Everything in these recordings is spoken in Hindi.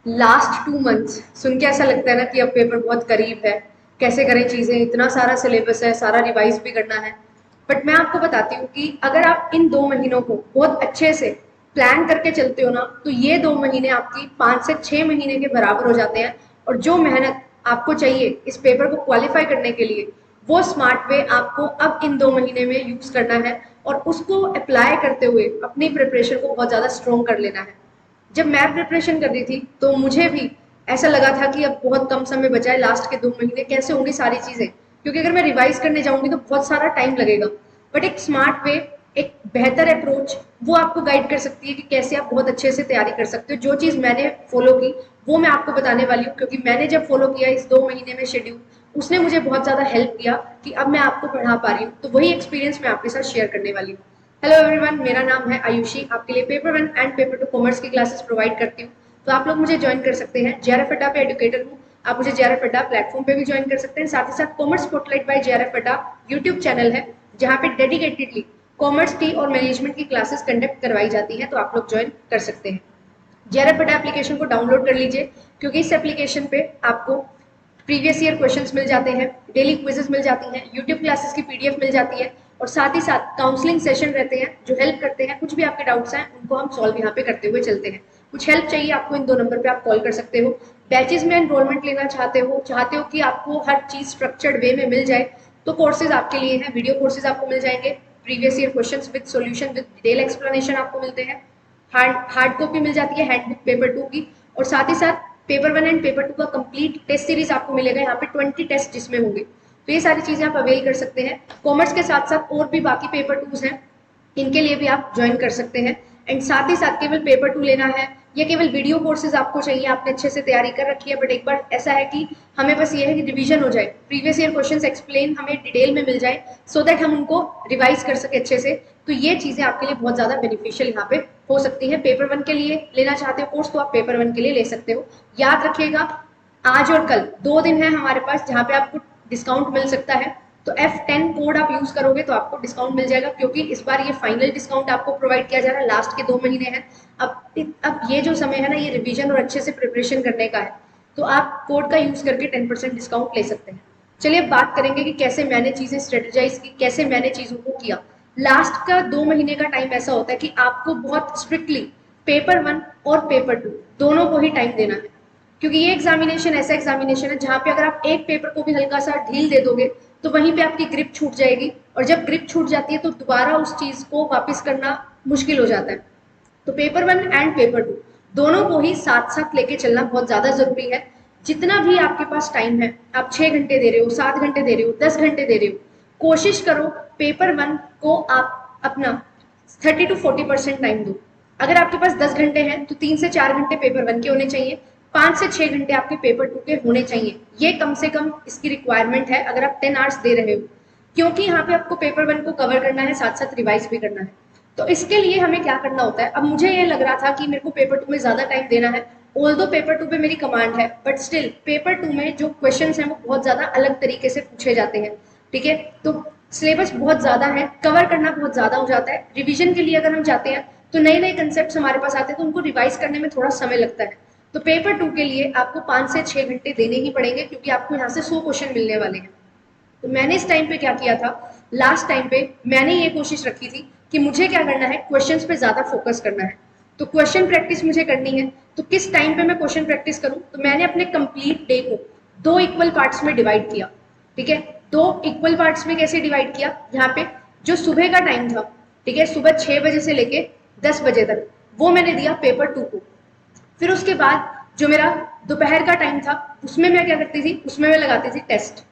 लास्ट 2 मंथ्स सुन के ऐसा लगता है ना कि अब पेपर बहुत करीब है। कैसे करें चीजें, इतना सारा सिलेबस है, सारा रिवाइज भी करना है। बट मैं आपको बताती हूँ कि अगर आप इन 2 महीनों को बहुत अच्छे से प्लान करके चलते हो ना, तो ये 2 महीने आपकी 5 से 6 महीने के बराबर हो जाते हैं। और जो मेहनत आपको चाहिए इस पेपर को क्वालिफाई करने के लिए, वो स्मार्ट वे आपको अब इन 2 महीने में यूज करना है और उसको अप्लाई करते हुए अपनी प्रिपरेशन को बहुत ज्यादा स्ट्रॉन्ग कर लेना है। जब मैं प्रिपरेशन कर रही थी तो मुझे भी ऐसा लगा था कि अब बहुत कम समय बचा है, लास्ट के 2 महीने कैसे होंगी सारी चीजें, क्योंकि अगर मैं रिवाइज करने जाऊंगी तो बहुत सारा टाइम लगेगा। बट एक स्मार्ट वे, एक बेहतर अप्रोच, वो आपको गाइड कर सकती है कि कैसे आप बहुत अच्छे से तैयारी कर सकते हो। जो चीज मैंने फॉलो की वो मैं आपको बताने वाली हूँ, क्योंकि मैंने जब फॉलो किया इस 2 महीने में शेड्यूल, उसने मुझे बहुत ज्यादा हेल्प किया कि अब मैं आपको पढ़ा पा रही हूँ। तो वही एक्सपीरियंस मैं आपके साथ शेयर करने वाली हूँ। हेलो एवरीवन, मेरा नाम है आयुषी। आपके लिए पेपर 1 एंड पेपर 2 कॉमर्स की क्लासेस प्रोवाइड करती हूँ। तो आप लोग मुझे ज्वाइन कर सकते हैं। जेआरएफ अड्डा पे एडुकेटर हूँ। आप मुझे जेआरएफ अड्डा प्लेटफॉर्म पे भी ज्वाइन कर सकते हैं। साथ ही साथ कॉमर्स स्पॉटलाइट बाय जेआरएफ अड्डा यूट्यूब चैनल है, जहाँ पे डेडिकेटेडली कॉमर्स की और मैनेजमेंट की क्लासेस कंडक्ट करवाई जाती है। तो आप लोग ज्वाइन कर सकते हैं। जेआरएफ अड्डा एप्लीकेशन को डाउनलोड कर लीजिए, क्योंकि इस एप्लीकेशन पे आपको प्रीवियस ईयर क्वेश्चंस मिल जाते हैं, डेली क्विजेस मिल जाती हैं, यूट्यूब क्लासेस की पीडीएफ मिल जाती है, और साथ ही साथ काउंसलिंग सेशन रहते हैं जो हेल्प करते हैं। कुछ भी आपके डाउट्स हैं उनको हम सॉल्व यहाँ पे करते हुए चलते हैं। कुछ हेल्प चाहिए आपको, इन 2 नंबर पे आप कॉल कर सकते हो। बैचेस में एनरोलमेंट लेना चाहते हो कि आपको हर चीज स्ट्रक्चर्ड वे में मिल जाए, तो कोर्सेज आपके लिए हैं। वीडियो कोर्सेज आपको मिल जाएंगे, previous year questions with solution with detail explanation आपको मिलते हैं। हार्ड कॉपी मिल जाती है हैंडबुक पेपर 2 की, और साथ ही साथ पेपर 1 एंड पेपर 2 का कंप्लीट टेस्ट सीरीज आपको मिलेगा, यहाँ पे 20 टेस्ट जिसमें होंगे। तो ये सारी चीजें आप अवेल कर सकते हैं। कॉमर्स के साथ साथ और भी बाकी पेपर 2 हैं, इनके लिए भी आप ज्वाइन कर सकते हैं। एंड साथ ही साथ केवल पेपर 2 लेना है या केवल वीडियो कोर्सेज आपको चाहिए, आपने अच्छे से तैयारी कर रखी है, बट एक बार ऐसा है कि हमें बस ये है कि रिवीजन हो जाए, प्रीवियस ईयर क्वेश्चंस एक्सप्लेन हमें डिटेल में मिल जाए, सो दैट हम उनको रिवाइज कर सके अच्छे से। तो ये चीजें आपके लिए बहुत ज्यादा बेनिफिशियल यहाँ पे हो सकती है। पेपर 1 के लिए लेना चाहते हो कोर्स, तो आप पेपर 1 के लिए ले सकते हो। याद रखिएगा, आज और कल 2 दिन है हमारे पास जहाँ पे आपको डिस्काउंट मिल सकता है। तो F10 कोड आप यूज करोगे तो आपको डिस्काउंट मिल जाएगा, क्योंकि इस बार ये फाइनल डिस्काउंट आपको प्रोवाइड किया जा रहा है। लास्ट के 2 महीने हैं। अब ये जो समय है ना, ये रिवीजन और अच्छे से प्रिपरेशन करने का है। तो आप कोड का यूज करके 10% डिस्काउंट ले सकते हैं। चलिए अब बात करेंगे कि कैसे मैंने चीजें स्ट्रेटेजाइज की, कैसे मैंने चीजों को किया। लास्ट का 2 महीने का टाइम ऐसा होता है कि आपको बहुत स्ट्रिक्टली पेपर 1 और पेपर 2 दोनों को ही टाइम देना है, क्योंकि ये एग्जामिनेशन ऐसा एग्जामिनेशन है जहां पे अगर आप एक पेपर को भी हल्का सा ढील दे दोगे तो वहीं पे आपकी ग्रिप छूट जाएगी, और जब ग्रिप छूट जाती है तो दोबारा उस चीज को वापस करना मुश्किल हो जाता है। तो पेपर 1 एंड पेपर 2 दोनों को ही साथ साथ लेके चलना बहुत ज्यादा जरूरी है। जितना भी आपके पास टाइम है, आप 6 घंटे दे रहे हो, 7 घंटे दे रहे हो, 10 घंटे दे रहे हो, कोशिश करो पेपर 1 को आप अपना 30 to 40% टाइम दो। अगर आपके पास 10 घंटे हैं तो 3 से 4 घंटे पेपर 1 के होने चाहिए, 5 से 6 घंटे आपके पेपर 2 के होने चाहिए। ये कम से कम इसकी रिक्वायरमेंट है अगर आप 10 आवर्स दे रहे हो, क्योंकि यहाँ पे आपको पेपर 1 को कवर करना है, साथ साथ रिवाइज भी करना है। तो इसके लिए हमें क्या करना होता है, अब मुझे ये लग रहा था कि मेरे को पेपर 2 में ज्यादा टाइम देना है। ऑल्दो पेपर 2 पे मेरी कमांड है, बट स्टिल पेपर 2 में जो क्वेश्चंस हैं वो बहुत ज्यादा अलग तरीके से पूछे जाते हैं। ठीक है, तो सिलेबस बहुत ज्यादा है, कवर करना बहुत ज्यादा हो जाता है। रिवीजन के लिए अगर हम जाते हैं तो नए नए कंसेप्ट हमारे पास आते हैं, तो उनको रिवाइज करने में थोड़ा समय लगता है। तो पेपर 2 के लिए आपको 5 से 6 घंटे देने ही पड़ेंगे, क्योंकि आपको यहाँ से 100 क्वेश्चन मिलने वाले हैं। तो मैंने इस टाइम पे क्या किया था, लास्ट टाइम पे मैंने ये कोशिश रखी थी कि मुझे क्या करना है, क्वेश्चंस पे ज्यादा फोकस करना है। तो क्वेश्चन प्रैक्टिस मुझे करनी है। तो किस टाइम पे मैं क्वेश्चन प्रैक्टिस करूं, तो मैंने अपने कंप्लीट डे को 2 इक्वल पार्ट्स में डिवाइड किया। ठीक है, 2 इक्वल पार्ट्स में कैसे डिवाइड किया, यहाँ पे जो सुबह का टाइम था, ठीक है, सुबह 6 बजे से लेके 10 बजे तक, वो मैंने दिया पेपर 2 को। फिर उसके बाद जो मेरा दोपहर का टाइम था, उसमें मैं क्या करती थी, उसमें मैं लगाती थी टेस्ट।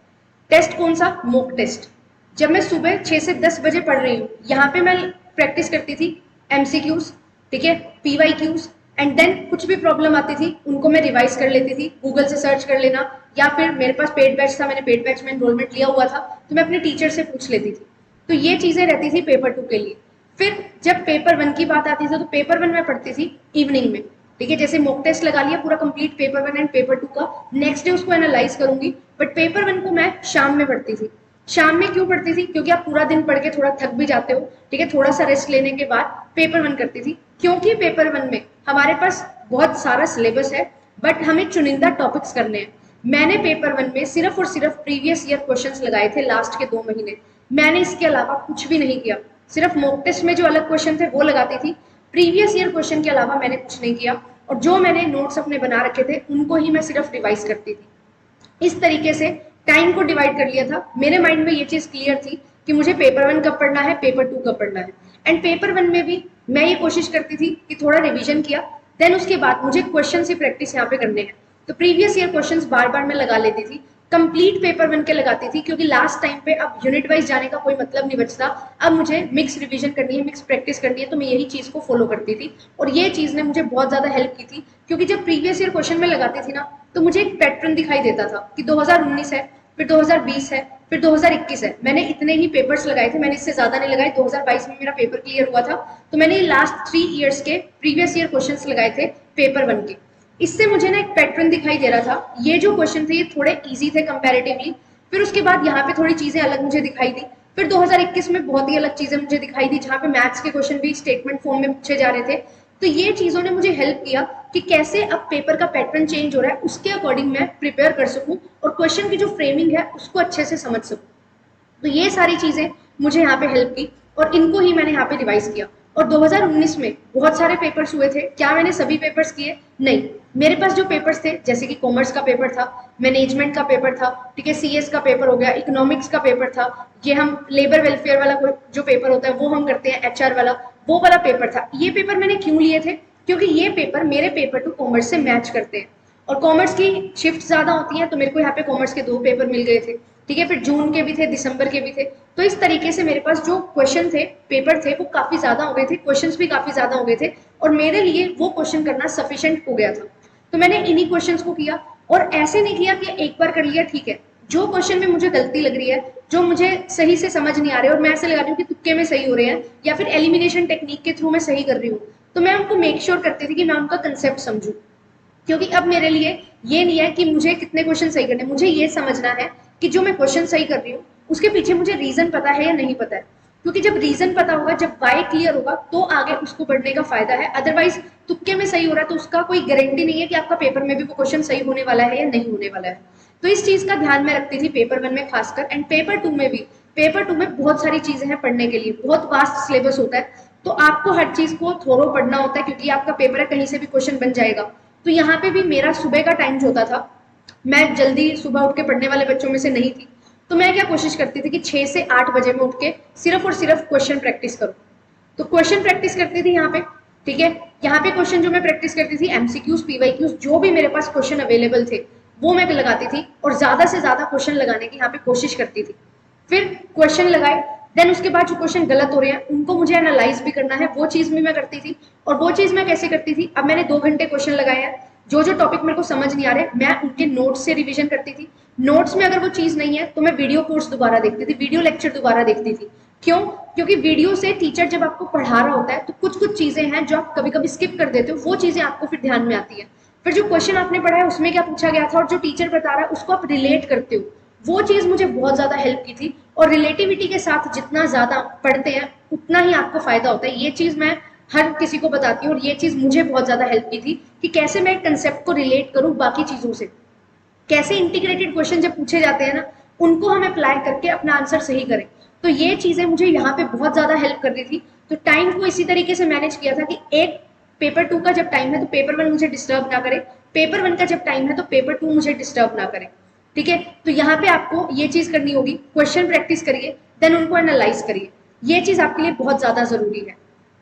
टेस्ट कौन सा, मॉक टेस्ट। जब मैं सुबह 6 से 10 बजे पढ़ रही हूँ, यहाँ पे मैं प्रैक्टिस करती थी एमसीक्यूज, ठीक है, पीवाईक्यूज, एंड देन कुछ भी प्रॉब्लम आती थी उनको मैं रिवाइज कर लेती थी, गूगल से सर्च कर लेना, या फिर मेरे पास पेड बैच था, मैंने पेड बैच में एनरोलमेंट लिया हुआ था, तो मैं अपने टीचर से पूछ लेती थी। तो ये चीजें रहती थी पेपर 2 के लिए। फिर जब पेपर 1 की बात आती थी तो पेपर 1 में पढ़ती थी इवनिंग में। ठीक है, जैसे मॉक टेस्ट लगा लिया पूरा कंप्लीट पेपर 1 एंड पेपर 2 का, नेक्स्ट डे उसको एनालाइज करूंगी। बट पेपर 1 को मैं शाम में पढ़ती थी। शाम में क्यों पढ़ती थी, क्योंकि आप पूरा दिन पढ़ के थोड़ा थक भी जाते हो। ठीक है, थोड़ा सा रेस्ट लेने के बाद पेपर 1 करती थी, क्योंकि पेपर 1 में हमारे पास बहुत सारा सिलेबस है, बट हमें चुनिंदा टॉपिक्स करने हैं। मैंने पेपर 1 में सिर्फ और सिर्फ प्रीवियस ईयर क्वेश्चंस लगाए थे लास्ट के 2 महीने। मैंने इसके अलावा कुछ भी नहीं किया। सिर्फ मॉक टेस्ट में जो अलग क्वेश्चन थे वो लगाती थी, प्रीवियस ईयर क्वेश्चन के अलावा मैंने कुछ नहीं किया। और जो मैंने नोट्स अपने बना रखे थे उनको ही मैं सिर्फ रिवाइज करती थी। इस तरीके से टाइम को डिवाइड कर लिया था। मेरे माइंड में ये चीज क्लियर थी कि मुझे पेपर 1 कब पढ़ना है, पेपर 2 कब पढ़ना है। एंड पेपर 1 में भी मैं ये कोशिश करती थी कि थोड़ा रिवीजन किया, देन उसके बाद मुझे क्वेश्चन से प्रैक्टिस यहाँ पे करने हैं। तो प्रीवियस ईयर क्वेश्चंस बार बार मैं लगा लेती थी, कंप्लीट पेपर 1 के लगाती थी, क्योंकि लास्ट टाइम पे अब यूनिट वाइज जाने का कोई मतलब नहीं बचता। अब मुझे मिक्स रिवीजन करनी है, मिक्स प्रैक्टिस करनी है, तो मैं यही चीज को फॉलो करती थी। और ये चीज ने मुझे बहुत ज्यादा हेल्प की थी, क्योंकि जब प्रीवियस ईयर क्वेश्चन में लगाती थी ना, तो मुझे एक पैटर्न दिखाई देता था कि 2019 है, फिर 2020 है, फिर 2021 है। मैंने इतने ही पेपर्स लगाए थे, मैंने इससे ज्यादा नहीं लगाए। 2022 में मेरा पेपर क्लियर हुआ था, तो मैंने लास्ट 3 ईयर्स के प्रीवियस ईयर क्वेश्चंस लगाए थे पेपर 1 के। इससे मुझे ना एक पैटर्न दिखाई दे रहा था। ये जो क्वेश्चन थे ये थोड़े इजी थे कंपैरेटिवली। फिर उसके बाद यहाँ पे थोड़ी चीजें अलग मुझे दिखाई दी। फिर 2021 में बहुत ही अलग चीजें मुझे दिखाई दी, जहाँ पे मैथ्स के क्वेश्चन भी स्टेटमेंट फॉर्म में पूछे जा रहे थे। तो ये चीजों ने मुझे हेल्प किया कि कैसे अब पेपर का पैटर्न चेंज हो रहा है, उसके अकॉर्डिंग मैं प्रिपेयर कर सकूं और क्वेश्चन की जो फ्रेमिंग है उसको अच्छे से समझ सकूं। तो ये सारी चीजें मुझे यहाँ पे हेल्प की और इनको ही मैंने यहाँ पे रिवाइज किया। और 2019 में बहुत सारे पेपर्स हुए थे। क्या मैंने सभी पेपर्स किए? नहीं। मेरे पास जो पेपर्स थे, जैसे कि कॉमर्स का पेपर था, मैनेजमेंट का पेपर था, ठीक है, सीएस का पेपर हो गया, इकोनॉमिक्स का पेपर था, ये हम लेबर वेलफेयर वाला जो पेपर होता है वो हम करते हैं, एचआर वाला, वो वाला पेपर था। ये पेपर मैंने क्यों लिए थे? क्योंकि ये पेपर मेरे पेपर टू कॉमर्स से मैच करते हैं और कॉमर्स की शिफ्ट ज्यादा होती है, तो मेरे को यहाँ पे कॉमर्स के 2 पेपर मिल गए थे, ठीक है। फिर जून के भी थे, दिसंबर के भी थे। तो इस तरीके से मेरे पास जो क्वेश्चन थे, पेपर थे, वो काफी ज्यादा हो गए थे, क्वेश्चंस भी काफी ज्यादा हो गए थे और मेरे लिए वो क्वेश्चन करना सफिशिएंट हो गया था। तो मैंने इन्हीं क्वेश्चंस को किया और ऐसे नहीं किया कि एक बार कर लिया ठीक है। जो क्वेश्चन में मुझे गलती लग रही है, जो मुझे सही से समझ नहीं आ रहे और मैं ऐसे लगा रही हूँ कि तुक्के में सही हो रहे हैं या फिर एलिमिनेशन टेक्निक के थ्रू मैं सही कर रही हूँ, तो मैं उनको मेक श्योर करती थी कि मैं उनका कंसेप्ट समझूं। क्योंकि अब मेरे लिए ये नहीं है कि मुझे कितने क्वेश्चन सही करने, मुझे ये समझना है कि जो मैं क्वेश्चन सही कर रही हूँ उसके पीछे मुझे रीजन पता है या नहीं पता है। क्योंकि जब रीजन पता होगा, जब वाई क्लियर होगा, तो आगे उसको बढ़ने का फायदा है। अदरवाइज तुक्के में सही हो रहा है तो उसका कोई गारंटी नहीं है कि आपका पेपर में भी वो क्वेश्चन सही होने वाला है या नहीं होने वाला है। तो इस चीज का ध्यान में रखती थी पेपर 1 में खासकर, एंड पेपर 2 में भी। पेपर 2 में बहुत सारी चीजें हैं पढ़ने के लिए, बहुत वास्ट सिलेबस होता है, तो आपको हर चीज को थोरो पढ़ना होता है, क्योंकि आपका पेपर है, कहीं से भी क्वेश्चन बन जाएगा। तो यहाँ पे भी मेरा सुबह का टाइम जो होता था, मैं जल्दी सुबह उठ के पढ़ने वाले बच्चों में से नहीं थी। तो मैं क्या कोशिश करती थी कि 6 से 8 बजे में उठ के सिर्फ और सिर्फ क्वेश्चन प्रैक्टिस करूं। तो क्वेश्चन प्रैक्टिस करती थी यहाँ पे, ठीक है। यहाँ पे क्वेश्चन जो मैं प्रैक्टिस करती थी, एमसीक्यूज, पीवाईक्यूज, जो भी मेरे पास क्वेश्चन अवेलेबल थे वो मैं लगाती थी और ज्यादा से ज्यादा क्वेश्चन लगाने की यहाँ पे कोशिश करती थी। फिर क्वेश्चन लगाए, देन उसके बाद जो क्वेश्चन गलत हो रहे हैं उनको मुझे एनालाइज भी करना है, वो चीज भी मैं करती थी। और वो चीज मैं कैसे करती थी, अब मैंने 2 घंटे क्वेश्चन लगाए हैं, जो जो टॉपिक मेरे को समझ नहीं आ रहे मैं उनके नोट्स से रिवीजन करती थी। नोट्स में अगर वो चीज नहीं है तो मैं वीडियो कोर्स दोबारा देखती थी, वीडियो लेक्चर दोबारा देखती थी। क्यों? क्योंकि वीडियो से टीचर जब आपको पढ़ा रहा होता है तो कुछ कुछ चीजें हैं जो आप कभी कभी स्किप कर देते हो, वो चीजें आपको फिर ध्यान में आती है। फिर जो क्वेश्चन आपने पढ़ा है उसमें क्या पूछा गया था और जो टीचर बता रहा है उसको आप रिलेट करते हो, वो चीज मुझे बहुत ज्यादा हेल्प की थी। और रिलेटिविटी के साथ जितना ज्यादा पढ़ते हैं उतना ही आपको फायदा होता है, ये चीज मैं हर किसी को बताती हूँ। और ये चीज मुझे बहुत ज्यादा हेल्प की थी कि कैसे मैं कंसेप्ट को रिलेट करूँ बाकी चीजों से, कैसे इंटीग्रेटेड क्वेश्चन जब पूछे जाते हैं ना उनको हम अप्लाई करके अपना आंसर सही करें। तो ये चीजें मुझे यहाँ पे बहुत ज्यादा हेल्प कर रही थी। तो टाइम को इसी तरीके से मैनेज किया था कि एक पेपर 2 का जब टाइम है तो पेपर 1 मुझे डिस्टर्ब ना करे, पेपर 1 का जब टाइम है तो पेपर 2 मुझे डिस्टर्ब ना करे, ठीक है। तो यहाँ पे आपको ये चीज करनी होगी, क्वेश्चन प्रैक्टिस करिए, देन उनको एनालाइज करिए, ये चीज आपके लिए बहुत ज्यादा जरूरी है,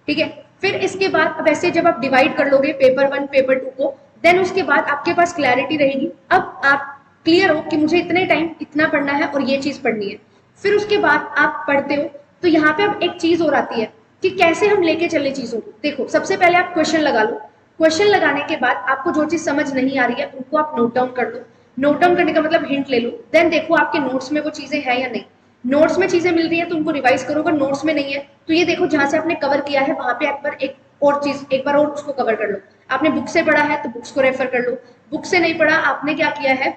ठीक है। फिर इसके बाद अब ऐसे जब आप डिवाइड कर लोगे पेपर 1 पेपर 2 को, देन उसके बाद आपके पास क्लैरिटी रहेगी। अब आप क्लियर हो कि मुझे इतने टाइम इतना पढ़ना है और ये चीज पढ़नी है। फिर उसके बाद आप पढ़ते हो तो यहाँ पे अब एक चीज और आती है कि कैसे हम लेके चले चीजों को। देखो, सबसे पहले आप क्वेश्चन लगा लो, क्वेश्चन लगाने के बाद आपको जो चीज समझ नहीं आ रही है उनको आप नोट डाउन कर लो। नोट डाउन करने का मतलब हिंट ले लो, देन देखो आपके नोट्स में वो चीजें हैं या नहीं। नोट्स में चीजें मिल रही है तो उनको रिवाइज करो, अगर नोट्स में नहीं है तो ये देखो जहां से आपने कवर किया है वहां पे एक बार और उसको कवर कर लो। आपने बुक से पढ़ा है तो बुक्स को रेफर कर लो, बुक से नहीं पढ़ा, आपने क्या किया है,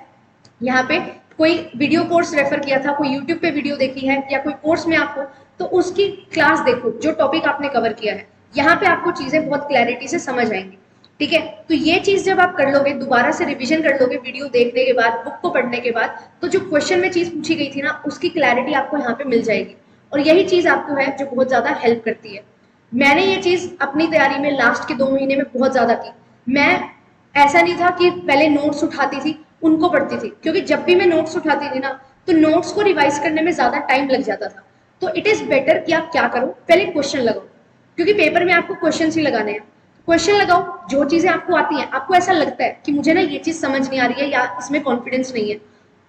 यहाँ पे कोई वीडियो कोर्स रेफर किया था, कोई यूट्यूब पे वीडियो देखी है या कोई कोर्स में आपको, तो उसकी क्लास देखो जो टॉपिक आपने कवर किया है। यहाँ पे आपको चीजें बहुत क्लैरिटी से समझ आएंगी। ठीक है। तो ये चीज जब आप कर लोगे, दोबारा से रिवीजन कर लोगे वीडियो देखने के बाद, बुक को पढ़ने के बाद, तो जो क्वेश्चन में चीज पूछी गई थी ना उसकी क्लैरिटी आपको यहाँ पे मिल जाएगी। और यही चीज आपको है जो बहुत ज्यादा हेल्प करती है। मैंने ये चीज अपनी तैयारी में लास्ट के 2 महीने में बहुत ज्यादा की। मैं ऐसा नहीं था कि पहले नोट्स उठाती थी उनको पढ़ती थी, क्योंकि जब भी मैं नोट्स उठाती थी ना तो नोट्स को रिवाइज करने में ज्यादा टाइम लग जाता था। तो इट इज बेटर कि आप क्या करो, पहले क्वेश्चन लगाओ, क्योंकि पेपर में आपको क्वेश्चन ही लगाने हैं। क्वेश्चन लगाओ, जो चीजें आपको आती हैं, आपको ऐसा लगता है कि मुझे ना ये चीज समझ नहीं आ रही है या इसमें कॉन्फिडेंस नहीं है,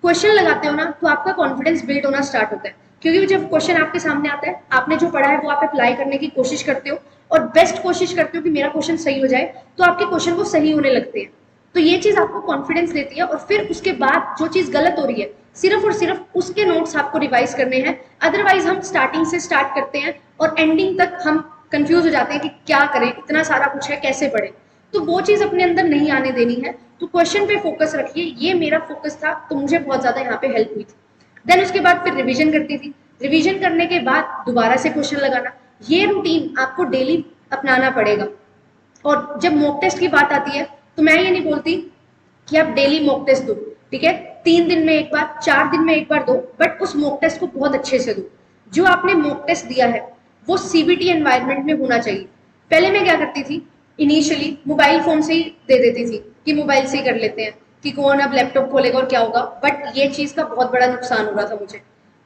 क्वेश्चन लगाते हो ना तो आपका कॉन्फिडेंस बिल्ड होना स्टार्ट होता है। क्योंकि जब क्वेश्चन आपके सामने आता है, आपने जो पढ़ा है वो आप अप्लाई करने की कोशिश करते हो और बेस्ट कोशिश करते हो कि मेरा क्वेश्चन सही हो जाए, तो आपके क्वेश्चन वो सही होने लगते हैं। तो ये चीज आपको कॉन्फिडेंस देती है। और फिर उसके बाद जो चीज गलत हो रही है, सिर्फ और सिर्फ उसके नोट्स आपको रिवाइज करने हैं। अदरवाइज हम स्टार्टिंग से स्टार्ट करते हैं और एंडिंग तक हम कंफ्यूज हो जाते हैं कि क्या करें, इतना सारा कुछ है, कैसे पढ़े। तो वो चीज अपने अंदर नहीं आने देनी है। तो क्वेश्चन पे फोकस रखिए, ये मेरा फोकस था, तो मुझे बहुत ज्यादा यहाँ पे हेल्प हुई थी। देन उसके बाद फिर रिवीजन करती थी। रिवीजन करने के बाद दोबारा से क्वेश्चन लगाना, ये रूटीन आपको डेली अपनाना पड़ेगा। और जब मॉक टेस्ट की बात आती है तो मैं ये नहीं बोलती कि आप डेली मॉक टेस्ट दो, ठीक है, 3 दिन में एक बार, 4 दिन में एक बार दो, बट उस मॉक टेस्ट को बहुत अच्छे से दो। जो आपने मॉक टेस्ट दिया है वो सीबीटी एनवायरनमेंट में होना चाहिए। पहले मैं क्या करती थी, इनिशियली मोबाइल फोन से ही दे देती थी कि मोबाइल से ही कर लेते हैं, कि कौन अब लैपटॉप खोलेगा और क्या होगा। बट ये चीज का बहुत बड़ा नुकसान हो रहा था मुझे,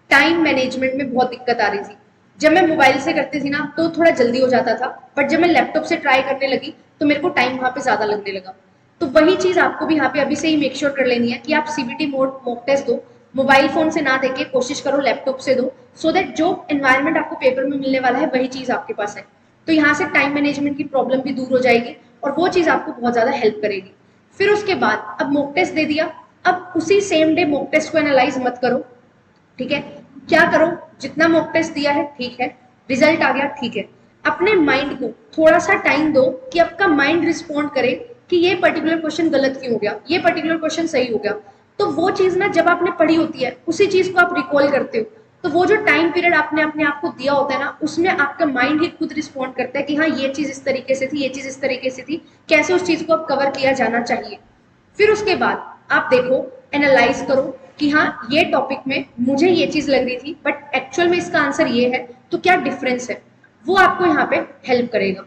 टाइम मैनेजमेंट में बहुत दिक्कत आ रही थी। जब मैं मोबाइल से करती थी ना तो थोड़ा जल्दी हो जाता था, बट जब मैं लैपटॉप से ट्राई करने लगी तो मेरे को टाइम वहां पे ज्यादा लगने लगा। तो वही चीज आपको भी यहाँ पे अभी से ही मेक श्योर कर लेनी है कि आप सीबीटी मोड मॉक टेस्ट दो, मोबाइल फोन से ना देके कोशिश करो लैपटॉप से दो, सो दैट जो एनवायरनमेंट आपको पेपर में मिलने वाला है वही चीज आपके पास है। तो यहाँ से टाइम मैनेजमेंट की प्रॉब्लम भी दूर हो जाएगी और वो चीज आपको बहुत ज्यादा हेल्प करेगी। फिर उसके बाद अब मॉक टेस्ट दे दिया, अब उसी सेम डे मॉक टेस्ट को एनालाइज मत करो, ठीक है। क्या करो, जितना मॉक टेस्ट दिया है ठीक है, रिजल्ट आ गया ठीक है, अपने माइंड को थोड़ा सा टाइम दो कि आपका माइंड रिस्पॉन्ड करे कि ये पर्टिकुलर क्वेश्चन गलत क्यों हो गया, ये पर्टिकुलर क्वेश्चन सही हो गया। तो वो चीज ना जब आपने पढ़ी होती है उसी चीज को आप रिकॉल करते हो, तो वो जो टाइम पीरियड आपने अपने आप को दिया होता है ना, उसमें आपका माइंड ही खुद रिस्पॉन्ड करता है कि हाँ ये चीज इस तरीके से थी, ये चीज इस तरीके से थी, कैसे उस चीज को अब कवर किया जाना चाहिए। फिर उसके बाद आप देखो, एनालाइज करो कि हाँ ये टॉपिक में मुझे ये चीज लग रही थी बट एक्चुअल में इसका आंसर ये है, तो क्या डिफरेंस है, वो आपको यहाँ पे हेल्प करेगा।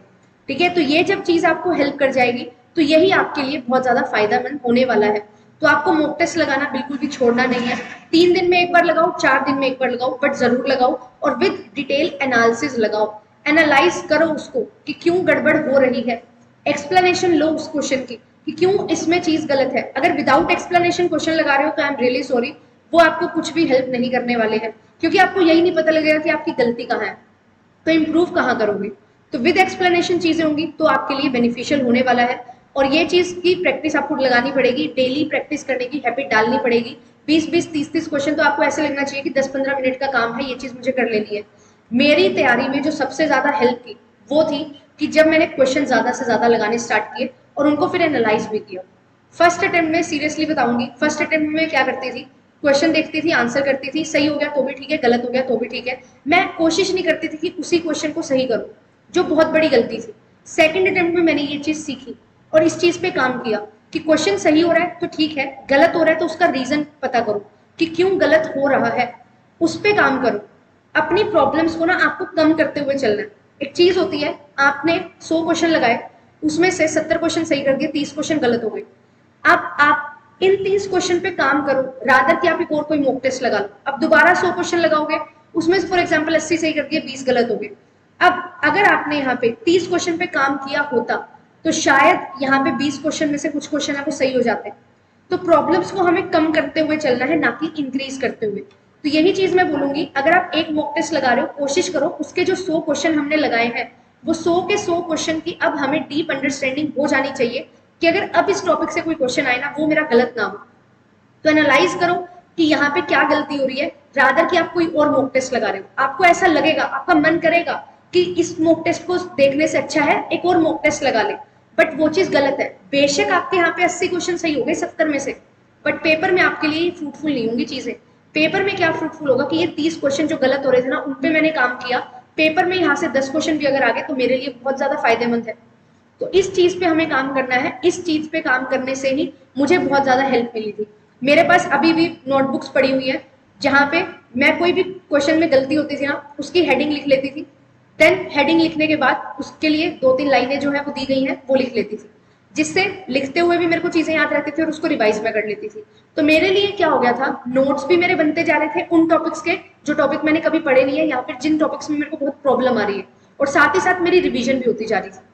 ठीक है, तो ये जब चीज आपको हेल्प कर जाएगी तो यही आपके लिए बहुत ज्यादा फायदेमंद होने वाला है। तो आपको मॉक टेस्ट लगाना बिल्कुल भी छोड़ना नहीं है। 3 दिन में एक बार लगाओ, 4 दिन में एक बार लगाओ, बट जरूर लगाओ और विद डिटेल एनालिसिस लगाओ। एनालाइज करो उसको कि क्यों गड़बड़ हो रही है, एक्सप्लेनेशन लो उस क्वेश्चन की कि क्यों इसमें चीज गलत है। अगर विदाउट एक्सप्लेनेशन क्वेश्चन लगा रहे हो तो आई एम रियली सॉरी, वो आपको कुछ भी हेल्प नहीं करने वाले हैं, क्योंकि आपको यही नहीं पता लगेगा कि आपकी गलती कहाँ है, तो इम्प्रूव कहाँ करोगे। तो विद एक्सप्लेनेशन चीजें होंगी तो आपके लिए बेनिफिशियल होने वाला है। और ये चीज की प्रैक्टिस आपको लगानी पड़ेगी, डेली प्रैक्टिस करने की हैबिट डालनी पड़ेगी। 20-20, 30-30 क्वेश्चन तो आपको ऐसे लगना चाहिए कि 10-15 मिनट का काम है, ये चीज मुझे कर लेनी है। मेरी तैयारी में जो सबसे ज्यादा हेल्प की वो थी कि जब मैंने क्वेश्चन ज्यादा से ज्यादा लगाने स्टार्ट किए और उनको फिर एनालाइज भी किया। फर्स्ट अटेम्प्ट में सीरियसली बताऊंगी, फर्स्ट अटेम्प्ट में क्या करती थी, क्वेश्चन देखती थी, आंसर करती थी, सही हो गया तो भी ठीक है, गलत हो गया तो भी ठीक है। मैं कोशिश नहीं करती थी कि उसी क्वेश्चन को सही करूं, जो बहुत बड़ी गलती थी। सेकंड अटेम्प्ट में मैंने ये चीज सीखी और इस चीज पे काम किया कि क्वेश्चन सही हो रहा है तो ठीक है, गलत हो रहा है तो उसका रीजन पता करो कि क्यों गलत हो रहा है, उस पे काम करो। अपनी प्रॉब्लम्स को ना आपको कम करते हुए चलना है। एक चीज होती है, आपने 100 क्वेश्चन लगाए, उसमें से 70 क्वेश्चन सही कर दिए, 30 क्वेश्चन गलत हो गए। अब आप इन 30 क्वेश्चन पे काम करो, रादर कि आप एक और कोई मॉक टेस्ट लगा लो। अब दोबारा 100 क्वेश्चन लगाओगे, उसमें से फॉर एग्जाम्पल 80 सही कर दिए, 20 गलत हो गए। अब अगर आपने यहाँ पे 30 क्वेश्चन पे काम किया होता तो शायद यहाँ पे 20 क्वेश्चन में से कुछ क्वेश्चन है वो सही हो जाते हैं। तो प्रॉब्लम्स को हमें कम करते हुए चलना है, ना कि इंक्रीज करते हुए। तो यही चीज मैं बोलूंगी, अगर आप एक मॉक टेस्ट लगा रहे हो, कोशिश करो उसके जो 100 क्वेश्चन हमने लगाए हैं वो 100 के 100 क्वेश्चन की अब हमें डीप अंडरस्टैंडिंग हो जानी चाहिए कि अगर अब इस टॉपिक से कोई क्वेश्चन आए ना वो मेरा गलत ना हो। तो एनालाइज करो कि यहाँ पे क्या गलती हो रही है, रादर कि आप कोई और मॉक टेस्ट लगा रहे हो। आपको ऐसा लगेगा, आपका मन करेगा कि इस मॉक टेस्ट को देखने से अच्छा है एक और मॉक टेस्ट लगा ले, बट वो चीज गलत है। बेशक आपके यहाँ पे 80 क्वेश्चन सही हो गए 70 में से, बट पेपर में आपके लिए फ्रूटफुल नहीं होंगी चीजें। पेपर में क्या फ्रूटफुल होगा कि ये 30 क्वेश्चन जो गलत हो रहे थे ना उन पे मैंने काम किया, पेपर में यहाँ से 10 क्वेश्चन भी अगर आ गए तो मेरे लिए बहुत ज्यादा फायदेमंद है। तो इस चीज पे हमें काम करना है। इस चीज पे काम करने से ही मुझे बहुत ज्यादा हेल्प मिली थी। मेरे पास अभी भी नोटबुक्स पड़ी हुई है जहां पे मैं कोई भी क्वेश्चन में गलती होती थी ना, उसकी हेडिंग लिख लेती थी। देन हेडिंग लिखने के बाद उसके लिए 2-3 लाइनें जो है वो दी गई हैं वो लिख लेती थी, जिससे लिखते हुए भी मेरे को चीजें याद रहती थी और उसको रिवाइज में कर लेती थी। तो मेरे लिए क्या हो गया था, नोट्स भी मेरे बनते जा रहे थे उन टॉपिक्स के जो टॉपिक मैंने कभी पढ़े नहीं है या फिर जिन टॉपिक्स में मेरे को बहुत प्रॉब्लम आ रही है, और साथ ही साथ मेरी रिवीजन भी होती जा रही थी।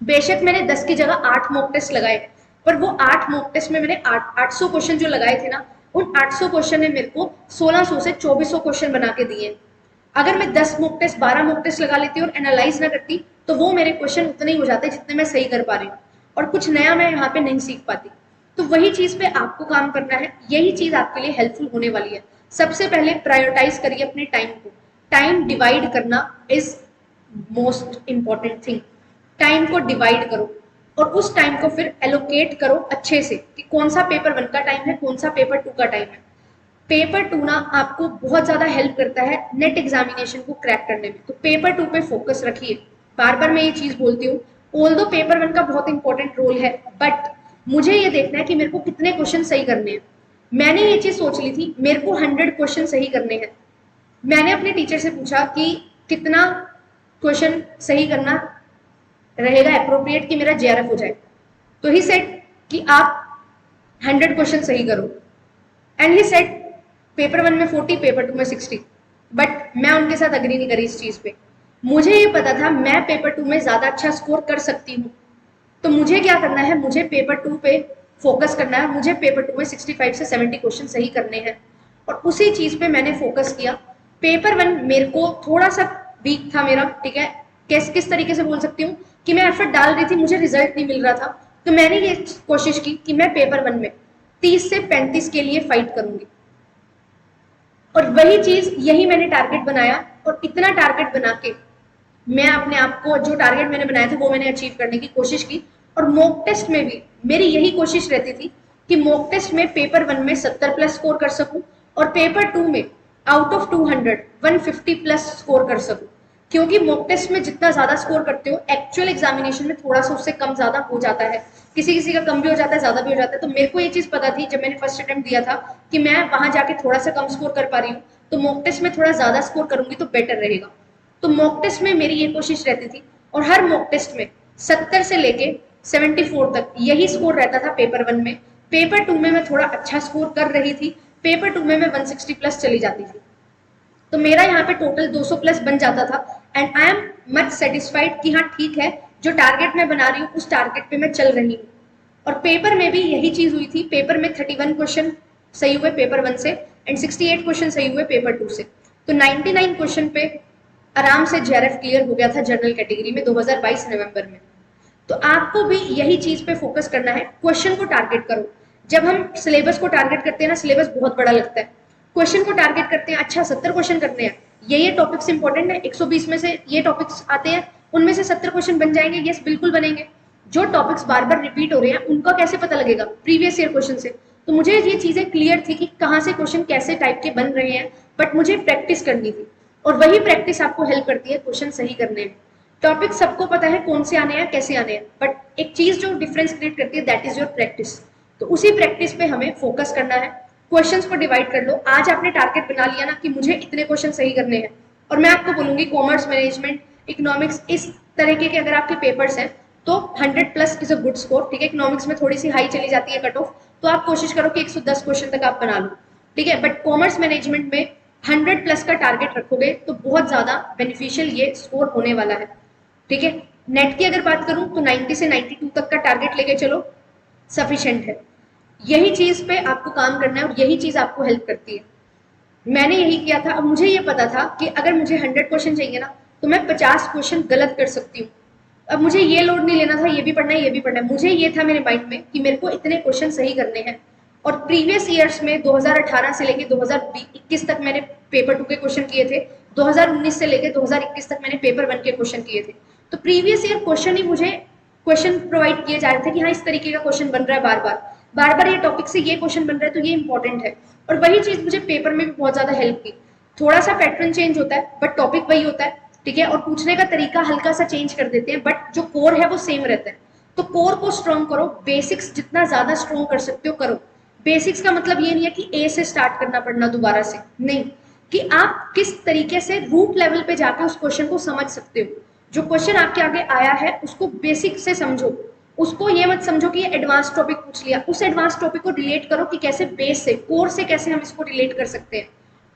बेशक मैंने 10 की जगह 8 मॉक टेस्ट लगाए, पर वो 8 मॉक टेस्ट में मैंने 800 क्वेश्चन जो लगाए थे ना, उन 800 क्वेश्चन ने मेरे को 1600 से 2400 क्वेश्चन बना के दिए। अगर मैं 10 मॉक टेस्ट 12 मॉक टेस्ट लगा लेती और एनालाइज ना करती तो वो मेरे क्वेश्चन उतने ही हो जाते जितने मैं सही कर पा रही हूँ, और कुछ नया मैं यहाँ पे नहीं सीख पाती। तो वही चीज पे आपको काम करना है, यही चीज आपके लिए हेल्पफुल होने वाली है। सबसे पहले प्रायोरिटाइज करिए अपने टाइम को। टाइम डिवाइड करना is most important thing. Time को डिवाइड करो और उस टाइम को फिर एलोकेट करो अच्छे से कि कौन सा पेपर 1 का टाइम है, कौन सा पेपर 2 का टाइम है। पेपर 2 ना आपको बहुत ज्यादा हेल्प करता है नेट एग्जामिनेशन को क्रैक करने में, तो पेपर 2 पे फोकस रखिए। बार बार मैं ये चीज बोलती हूँ, ऑल्दो पेपर 1 का बहुत इंपॉर्टेंट रोल है, बट मुझे ये देखना है कि मेरे को कितने क्वेश्चन सही करने हैं। मैंने ये चीज सोच ली थी मेरे को 100 क्वेश्चन सही करने हैं। मैंने अपने टीचर से पूछा कि कितना क्वेश्चन सही करना रहेगा अप्रोप्रिएट कि मेरा जेआरएफ हो जाए, तो ही सेड कि आप 100 क्वेश्चन सही करो, एंड ही सेड पेपर 1 में 40, पेपर 2 में 60। बट मैं उनके साथ अग्री नहीं करी इस चीज पे। मुझे ये पता था मैं पेपर 2 में ज्यादा अच्छा स्कोर कर सकती हूँ, तो मुझे क्या करना है, मुझे पेपर 2 पे फोकस करना है। मुझे पेपर 2 में 65 से 70 क्वेश्चन सही करने हैं, और उसी चीज पे मैंने फोकस किया। पेपर 1 मेरे को थोड़ा सा वीक था मेरा, ठीक है, किस तरीके से बोल सकती हूँ कि मैं एफर्ट डाल रही थी, मुझे रिजल्ट नहीं मिल रहा था, तो मैंने ये कोशिश की कि मैं पेपर 1 में 30 से 35 के लिए फाइट करूंगी। और वही चीज, यही मैंने टारगेट बनाया, और इतना टारगेट बना के मैं अपने आप को, जो टारगेट मैंने बनाया था वो मैंने अचीव करने की कोशिश की। और मॉक टेस्ट में भी मेरी यही कोशिश रहती थी कि मॉक टेस्ट में पेपर 1 में 70 प्लस स्कोर कर सकूं, और पेपर 2 में आउट ऑफ 200 150 प्लस स्कोर कर सकूं। क्योंकि मॉक टेस्ट में जितना ज्यादा स्कोर करते हो, एक्चुअल एग्जामिनेशन में थोड़ा सा उससे कम ज्यादा हो जाता है। किसी किसी का कम भी हो जाता है, ज्यादा भी हो जाता है। तो मेरे को ये चीज पता थी जब मैंने फर्स्ट अटेम्प्ट दिया था कि मैं वहां जाके थोड़ा सा कम स्कोर कर पा रही हूँ, तो मॉक टेस्ट में थोड़ा ज्यादा स्कोर करूंगी तो बेटर रहेगा। तो मॉक टेस्ट में मेरी ये कोशिश रहती थी, और हर मॉक टेस्ट में 70 से लेके 74 तक यही स्कोर रहता था पेपर 1 में। पेपर 2 में मैं थोड़ा अच्छा स्कोर कर रही थी, पेपर 2 में मैं 160 प्लस चली जाती थी, तो मेरा यहाँ पे टोटल 200 प्लस बन जाता था। And I am much satisfied कि हाँ ठीक है, जो टारगेट मैं बना रही हूँ उस टारगेट पे मैं चल रही हूँ। और पेपर में भी यही चीज हुई थी। पेपर में 31 क्वेश्चन सही हुए पेपर 1 से, एंड 68 क्वेश्चन सही हुए पेपर 2 से, तो 99 क्वेश्चन पे आराम से जेआरएफ क्लियर हो गया था जनरल कैटेगरी में 2022 नवंबर में। तो आपको भी यही चीज पे फोकस करना है, क्वेश्चन को टारगेट करो। जब हम सिलेबस को टारगेट करते हैं ना, सिलेबस बहुत बड़ा लगता है, क्वेश्चन को टारगेट करते हैं, अच्छा 70 क्वेश्चन करने हैं, ये टॉपिक्स इंपॉर्टेंट है, 120 में से ये टॉपिक्स आते हैं, उनमें से 70 क्वेश्चन बन जाएंगे, यस बिल्कुल बनेंगे। जो टॉपिक्स बार बार रिपीट हो रहे हैं उनका कैसे पता लगेगा, प्रीवियस ईयर क्वेश्चन से। तो मुझे ये चीजें क्लियर थी कि कहाँ से क्वेश्चन कैसे टाइप के बन रहे हैं, बट मुझे प्रैक्टिस करनी थी, और वही प्रैक्टिस आपको हेल्प करती है क्वेश्चन सही करने में। टॉपिक सबको पता है कौन से आने हैं कैसे आने हैं, बट एक चीज जो डिफरेंस क्रिएट करती है दैट इज योर प्रैक्टिस। तो उसी प्रैक्टिस पे हमें फोकस करना है। क्वेश्चंस को डिवाइड कर लो। आज आपने टारगेट बना लिया ना कि मुझे इतने क्वेश्चन सही करने हैं, और मैं आपको बोलूंगी कॉमर्स, मैनेजमेंट, इकोनॉमिक्स, इस तरीके के अगर आपके पेपर्स हैं तो 100 plus is a good score, ठीक है। इकोनॉमिक्स में थोड़ी सी हाई चली जाती है कट ऑफ, तो आप कोशिश करो कि 110 क्वेश्चन तक आप बना लो, ठीक है। बट कॉमर्स मैनेजमेंट में 100 प्लस का टारगेट रखोगे तो बहुत ज्यादा बेनिफिशियल ये स्कोर होने वाला है, ठीक है। नेट की अगर बात करूं तो 90 से 92 तक का टारगेट लेके चलो, सफिशिएंट है। यही चीज पे आपको काम करना है और यही चीज आपको हेल्प करती है। मैंने यही किया था। अब मुझे ये पता था कि अगर मुझे 100 क्वेश्चन चाहिए ना तो मैं 50 क्वेश्चन गलत कर सकती हूँ। अब मुझे ये लोड नहीं लेना था, ये भी पढ़ना है ये भी पढ़ना है। मुझे ये था मेरे माइंड में कि मेरे को इतने क्वेश्चन सही करने हैं। और प्रीवियस ईयर्स में 2018 से लेके 2021 तक मैंने पेपर 2 के क्वेश्चन किए थे, 2019 से लेके 2021 तक मैंने पेपर 1 के क्वेश्चन किए थे। तो प्रीवियस ईयर क्वेश्चन ही मुझे क्वेश्चन प्रोवाइड किए जा रहे थे कि हाँ इस तरीके का क्वेश्चन बन रहा है, बार बार ये टॉपिक से ये क्वेश्चन बन रहा है तो ये इंपॉर्टेंट है। और वही चीज मुझे पेपर में भी बहुत ज्यादा हेल्प की। थोड़ा सा पैटर्न चेंज होता है बट टॉपिक वही होता है, ठीक है। और पूछने का तरीका हल्का सा चेंज कर देते हैं बट जो कोर है वो सेम रहता है। तो कोर को स्ट्रॉन्ग करो, बेसिक्स जितना ज्यादा स्ट्रॉन्ग कर सकते हो करो। बेसिक्स का मतलब ये नहीं है कि ए से स्टार्ट करना पड़ना दोबारा से, नहीं, कि आप किस तरीके से रूट लेवल पे जाके उस क्वेश्चन को समझ सकते हो। जो क्वेश्चन आपके आगे आया है उसको बेसिक से समझो, उसको ये मत समझो कि ये एडवांस टॉपिक पूछ लिया, उस एडवांस टॉपिक को रिलेट करो कि कैसे बेस से, कोर से कैसे हम इसको रिलेट कर सकते हैं।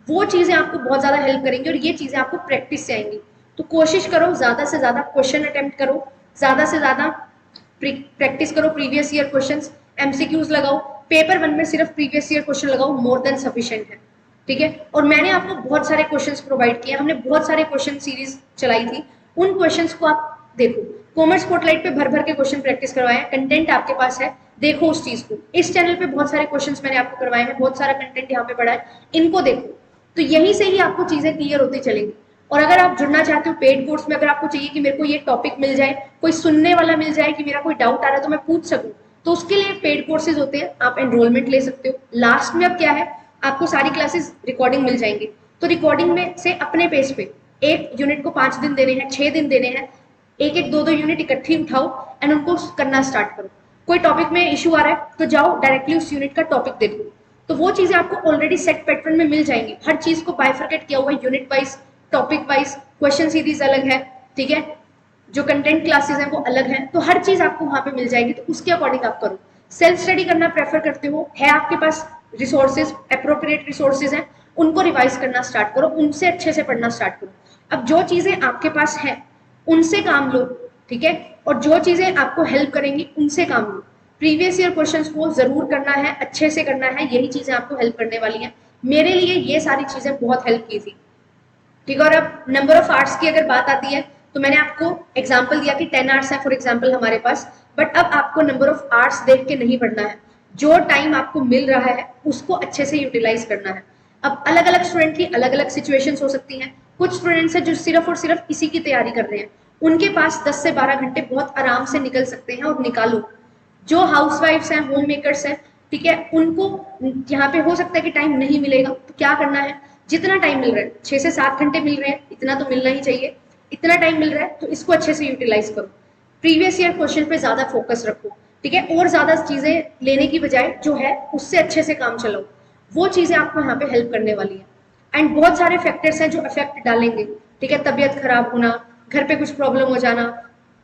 वो चीजें आपको बहुत ज्यादा हेल्प करेंगी और ये चीजें आपको प्रैक्टिस से आएंगी। तो कोशिश करो ज्यादा से ज्यादा क्वेश्चन अटेम्प्ट करो, ज्यादा से ज्यादा प्रैक्टिस करो, प्रीवियस ईयर क्वेश्चंस, एमसीक्यूज लगाओ। पेपर 1 में सिर्फ प्रीवियस ईयर क्वेश्चन लगाओ, मोर देन सफिशिएंट है, ठीक है। और मैंने आपको बहुत सारे क्वेश्चंस प्रोवाइड किए, हमने बहुत सारे क्वेश्चन सीरीज चलाई थी, उन क्वेश्चंस को आप देखो। कॉमर्स स्पॉटलाइट पे भर भर के क्वेश्चन प्रैक्टिस करवाए हैं, कंटेंट आपके पास है, देखो उस चीज को। इस चैनल पे बहुत सारे क्वेश्चंस मैंने आपको करवाए हैं, बहुत सारा कंटेंट यहाँ पे पड़ा है, इनको देखो। तो यहीं से ही आपको चीजें क्लियर होती चलेंगी। और अगर आप जुड़ना चाहते हो पेड कोर्स में, अगर आपको चाहिए कि मेरे को ये टॉपिक मिल जाए, कोई सुनने वाला मिल जाए, कि मेरा कोई डाउट आ रहा है तो मैं पूछ सकूं, तो उसके लिए पेड कोर्सेज होते हैं, आप एनरोलमेंट ले सकते हो। लास्ट में अब क्या है, आपको सारी क्लासेस रिकॉर्डिंग मिल जाएंगी, तो रिकॉर्डिंग में से अपने पेज पे एक यूनिट को 5 दिन देने हैं, 6 दिन देने हैं, एक एक 2 यूनिट इकट्ठी उठाओ एंड उनको करना स्टार्ट करो। कोई टॉपिक में इशू आ रहा है तो जाओ डायरेक्टली उस यूनिट का टॉपिक देखो, तो वो चीजें आपको ऑलरेडी सेट पैटर्न में मिल जाएंगी। हर चीज को बाइफरकेट किया हुआ है, unit wise, topic wise, question series अलग है, ठीक है, जो कंटेंट क्लासेस हैं वो अलग हैं, तो हर चीज आपको वहां पे मिल जाएगी, तो उसके अकॉर्डिंग आप करो। सेल्फ स्टडी करना प्रेफर करते हो, है आपके पास रिसोर्सेज, अप्रोप्रिएट रिसोर्सेज हैं, उनको रिवाइज करना स्टार्ट करो, उनसे अच्छे से पढ़ना स्टार्ट करो। अब जो चीजें आपके पास है उनसे काम लो, ठीक है, और जो चीजें आपको हेल्प करेंगी उनसे काम लो। प्रीवियस ईयर क्वेश्चंस को जरूर करना है, अच्छे से करना है, यही चीजें आपको हेल्प करने वाली हैं। मेरे लिए ये सारी चीजें बहुत हेल्प की थी, ठीक है। और अब नंबर ऑफ आवर्स की अगर बात आती है, तो मैंने आपको एग्जांपल दिया कि 10 आवर्स है फॉर एग्जांपल हमारे पास, बट अब आपको नंबर ऑफ आवर्स देख के नहीं पढ़ना है, जो टाइम आपको मिल रहा है उसको अच्छे से यूटिलाइज करना है। अब अलग अलग स्टूडेंट की अलग अलग सिचुएशंस हो सकती हैं, कुछ स्टूडेंट्स हैं जो सिर्फ और सिर्फ इसी की तैयारी कर रहे हैं, उनके पास 10 से 12 घंटे बहुत आराम से निकल सकते हैं, और निकालो। जो हाउसवाइफ्स हैं, होम मेकर्स हैं, ठीक है, उनको यहाँ पे हो सकता है कि टाइम नहीं मिलेगा, तो क्या करना है, जितना टाइम मिल रहा है, 6 से 7 घंटे मिल रहे हैं, इतना तो मिलना ही चाहिए, इतना टाइम मिल रहा है तो इसको अच्छे से यूटिलाइज करो। प्रीवियस ईयर क्वेश्चन पे ज्यादा फोकस रखो, ठीक है, और ज्यादा चीजें लेने की बजाय जो है उससे अच्छे से काम चलाओ, वो चीजें आपको यहाँ पे हेल्प करने वाली है। एंड बहुत सारे फैक्टर्स हैं जो इफेक्ट डालेंगे, ठीक है, तबीयत खराब होना, घर पे कुछ प्रॉब्लम हो जाना,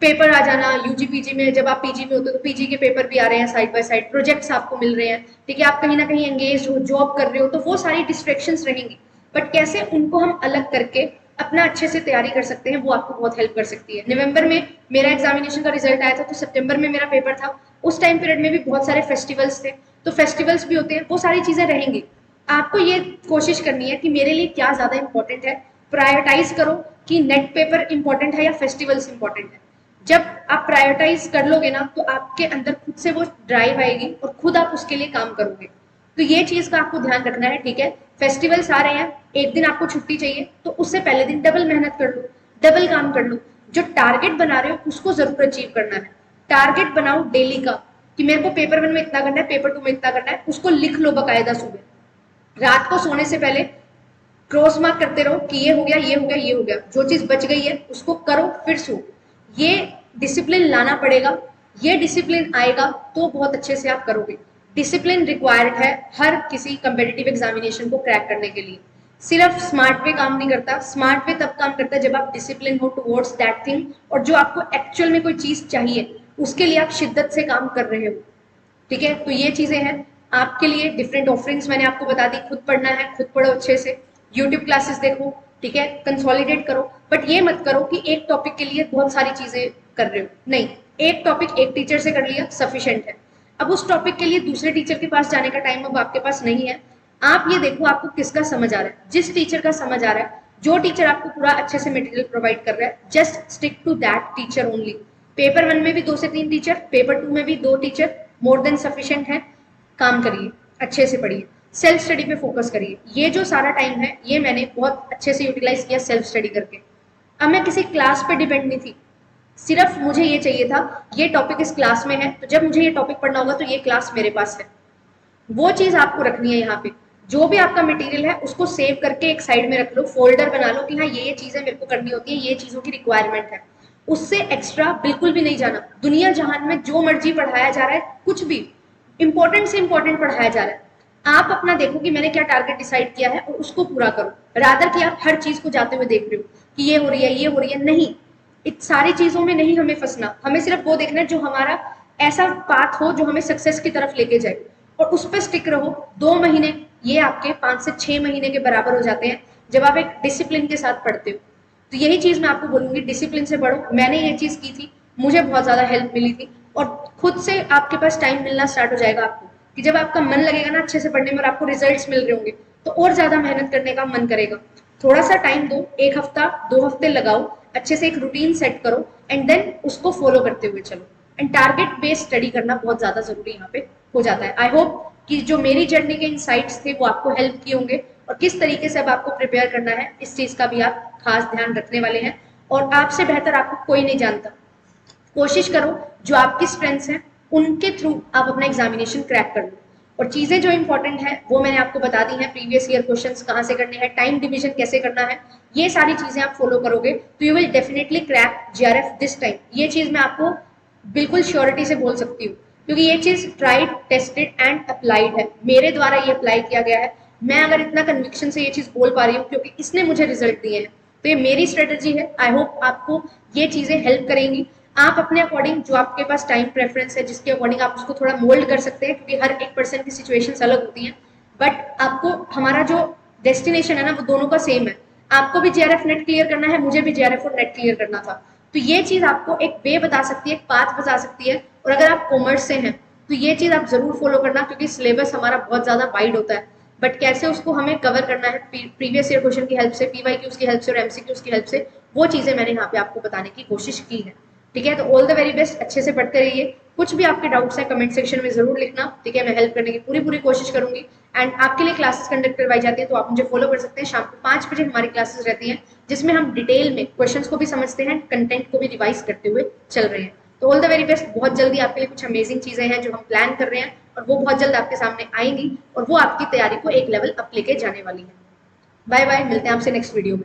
पेपर आ जाना, यूजी पीजी में जब आप पीजी में होते हो तो पीजी के पेपर भी आ रहे हैं साइड बाय साइड, प्रोजेक्ट्स आपको मिल रहे हैं, ठीक है, आप कहीं ना कहीं एंगेज हो, जॉब कर रहे हो, तो वो सारी डिस्ट्रैक्शंस रहेंगी, बट कैसे उनको हम अलग करके अपना अच्छे से तैयारी कर सकते हैं, वो आपको बहुत हेल्प कर सकती है। नवंबर में मेरा एग्जामिनेशन का रिजल्ट आया था, तो सितंबर में मेरा पेपर था, उस टाइम पीरियड में भी बहुत सारे फेस्टिवल्स थे, तो फेस्टिवल्स भी होते हैं, वो सारी चीजें रहेंगी। आपको ये कोशिश करनी है कि मेरे लिए क्या ज्यादा इंपॉर्टेंट है, प्रायोरिटाइज करो कि नेट पेपर इंपॉर्टेंट है या फेस्टिवल्स इंपॉर्टेंट है। जब आप प्रायोरिटाइज कर लोगे ना, तो आपके अंदर खुद से वो ड्राइव आएगी और खुद आप उसके लिए काम करोगे। तो ये चीज का आपको ध्यान रखना है, ठीक है। फेस्टिवल्स आ रहे हैं, एक दिन आपको छुट्टी चाहिए, तो उससे पहले दिन डबल मेहनत कर लो, डबल काम कर लो, जो टारगेट बना रहे हो उसको जरूर अचीव करना है। टारगेट बनाओ डेली का, कि मेरे को पेपर 1 में इतना करना है, पेपर 2 में इतना करना है, उसको लिख लो बकायदा। सुबह रात को सोने से पहले क्रॉस मार्क करते रहो कि ये हो गया, ये हो गया, ये हो गया, जो चीज बच गई है उसको करो, फिर सो। ये डिसिप्लिन लाना पड़ेगा, ये डिसिप्लिन आएगा तो बहुत अच्छे से आप करोगे। डिसिप्लिन रिक्वायर्ड है हर किसी कंपेटिटिव एग्जामिनेशन को क्रैक करने के लिए। सिर्फ स्मार्ट वे काम नहीं करता, स्मार्ट वे तब काम करता है जब आप डिसिप्लिन हो टुवर्ड्स दैट थिंग, और जो आपको एक्चुअल में कोई चीज चाहिए उसके लिए आप शिद्दत से काम कर रहे हो, ठीक है। तो ये चीजें हैं आपके लिए। डिफरेंट ऑफरिंग्स मैंने आपको बता दी, खुद पढ़ना है खुद पढ़ो अच्छे से, यूट्यूब क्लासेस देखो, ठीक है, कंसोलिडेट करो, बट ये मत करो कि एक टॉपिक के लिए बहुत सारी चीजें कर रहे हो, नहीं, एक टॉपिक एक टीचर से कर लिया सफिशिएंट है। अब उस टॉपिक के लिए दूसरे टीचर के पास जाने का टाइम अब आपके पास नहीं है। आप ये देखो आपको किसका समझ आ रहा है, जिस टीचर का समझ आ रहा है, जो टीचर आपको पूरा अच्छे से मटेरियल प्रोवाइड कर रहा है, just stick to that teacher only. Paper 1 में भी 2 से 3 टीचर, पेपर 2 में भी 2 टीचर मोर देन सफिशिएंट है। काम करिए, अच्छे से पढ़िए, सेल्फ स्टडी पे फोकस करिए। ये जो सारा टाइम है ये मैंने बहुत अच्छे से यूटिलाइज किया सेल्फ स्टडी करके। अब मैं किसी क्लास पे डिपेंड नहीं थी, सिर्फ मुझे ये चाहिए था ये टॉपिक इस क्लास में है, तो जब मुझे ये टॉपिक पढ़ना होगा तो ये क्लास मेरे पास है। वो चीज आपको रखनी है यहाँ पे। जो भी आपका मटेरियल है उसको सेव करके एक साइड में रख लो, फोल्डर बना लो कि हाँ ये चीजें मेरे को करनी होती है, ये चीजों की रिक्वायरमेंट है। उससे एक्स्ट्रा बिल्कुल भी नहीं जाना। दुनिया जहान में जो मर्जी पढ़ाया जा रहा है, कुछ भी इंपॉर्टेंट से इंपॉर्टेंट पढ़ाया जा रहा है, आप अपना देखो कि मैंने क्या टारगेट डिसाइड किया है और उसको पूरा करो, रादर कि आप हर चीज को जाते हुए देख रहे हो कि ये हो रही है, ये हो रही है। नहीं, इन सारी चीजों में नहीं हमें फंसना, हमें सिर्फ वो देखना है जो हमारा ऐसा पाथ हो जो हमें सक्सेस की तरफ लेके जाए, और उस पर स्टिक रहो। 2 महीने ये आपके 5 से 6 महीने के बराबर हो जाते हैं जब आप एक डिसिप्लिन के साथ पढ़ते हो। तो यही चीज मैं आपको बोलूंगी, डिसिप्लिन से पढ़ो। मैंने ये चीज की थी, मुझे बहुत ज्यादा हेल्प मिली थी, और खुद से आपके पास टाइम मिलना स्टार्ट हो जाएगा आपको, कि जब आपका मन लगेगा ना अच्छे से पढ़ने में और आपको रिजल्ट्स मिल रहे होंगे, तो और ज्यादा मेहनत करने का मन करेगा। थोड़ा सा टाइम दो, 1 हफ्ता 2 हफ्ते लगाओ, अच्छे से एक रूटीन सेट करो, एंड देन उसको फॉलो करते हुए चलो। एंड टारगेट बेस्ड स्टडी करना बहुत ज्यादा जरूरी यहाँ पे हो जाता है। आई होप कि जो मेरी जर्नी के इनसाइट्स थे वो आपको हेल्प किए होंगे, और किस तरीके से अब आपको प्रिपेयर करना है इस चीज का भी आप खास ध्यान रखने वाले हैं। और आपसे बेहतर आपको कोई नहीं जानता। कोशिश करो जो आपकी स्ट्रेंथ्स हैं उनके थ्रू आप अपना एग्जामिनेशन क्रैक कर लो। और चीजें जो इंपॉर्टेंट है वो मैंने आपको बता दी हैं, प्रीवियस ईयर क्वेश्चंस कहाँ से करने हैं, टाइम डिवीजन कैसे करना है, ये सारी चीजें आप फॉलो करोगे तो you will definitely crack GRF this time. ये चीज मैं आपको बिल्कुल श्योरिटी से बोल सकती हूँ, क्योंकि ये चीज ट्राइड टेस्टेड एंड अप्लाइड है, मेरे द्वारा ये अप्लाई किया गया है। मैं अगर इतना कन्विक्शन से ये चीज बोल पा रही हूँ क्योंकि इसने मुझे रिजल्ट दिए हैं, तो ये मेरी स्ट्रेटेजी है। आई होप आपको ये चीजें हेल्प करेंगी। आप अपने अकॉर्डिंग जो आपके पास टाइम प्रेफरेंस है, जिसके अकॉर्डिंग आप उसको थोड़ा मोल्ड कर सकते हैं, क्योंकि हर एक पर्सन की सिचुएशंस अलग होती हैं, बट आपको हमारा जो डेस्टिनेशन है ना वो दोनों का सेम है। आपको भी जेआरएफ नेट क्लियर करना है, मुझे भी जेआरएफ और नेट क्लियर करना था। तो ये चीज आपको एक वे बता सकती है, एक पाथ बता सकती है। और अगर आप कॉमर्स से हैं तो ये चीज आप जरूर फॉलो करना, क्योंकि सिलेबस हमारा बहुत ज्यादा वाइड होता है, बट कैसे उसको हमें कवर करना है प्रीवियस ईयर क्वेश्चन की हेल्प से, पीवाईक्यूज की हेल्प से और एमसीक्यूज की हेल्प से, वो चीजें मैंने यहाँ पे आपको बताने की कोशिश की है। ठीक है, तो ऑल द वेरी बेस्ट, अच्छे से पढ़ते रहिए। कुछ भी आपके डाउट्स हैं कमेंट सेक्शन में जरूर लिखना, ठीक है, मैं हेल्प करने की पूरी पूरी कोशिश करूंगी। एंड आपके लिए क्लासेस कंडक्ट करवाई जाती है, तो आप मुझे फॉलो कर सकते हैं। शाम को 5 बजे हमारी क्लासेस रहती हैं, जिसमें हम डिटेल में क्वेश्चंस को भी समझते हैं, कंटेंट को भी रिवाइज करते हुए चल रहे हैं। तो ऑल द वेरी बेस्ट, बहुत जल्दी आपके लिए कुछ अमेजिंग चीजें हैं जो हम प्लान कर रहे हैं, और वो बहुत जल्द आपके सामने आएंगी, और वो आपकी तैयारी को एक लेवल अप लेके जाने वाली है। बाय बाय, मिलते हैं आपसे नेक्स्ट वीडियो में।